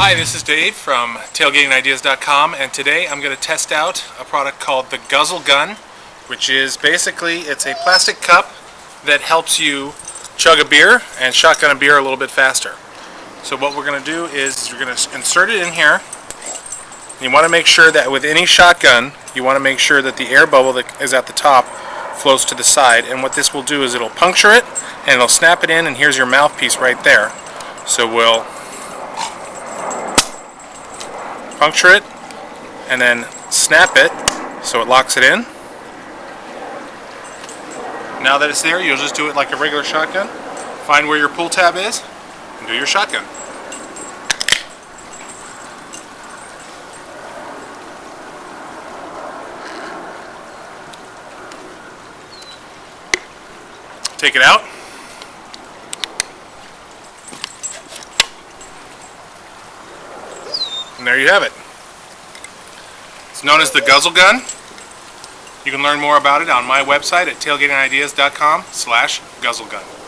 Hi, this is Dave from tailgatingideas.com, and today I'm going to test out a product called the Guzzle gun, which is basically it's a plastic cup that helps you chug a beer and shotgun a beer a little bit faster. So what we're going to do is you're going to insert it in here. You want to make sure that with any shotgun, you want to make sure that the air bubble that is at the top flows to the side, and what this will do is it'll puncture it and it'll snap it in, and here's your mouthpiece right there. So we'll puncture it and then snap it so it locks it in. Now that it's there, you'll just do it like a regular shotgun. Find where your pull tab is and do your shotgun. Take it out. And there you have it. It's known as the Guzzle gun. You can learn more about it on my website at tailgatingideas.com/guzzlegun.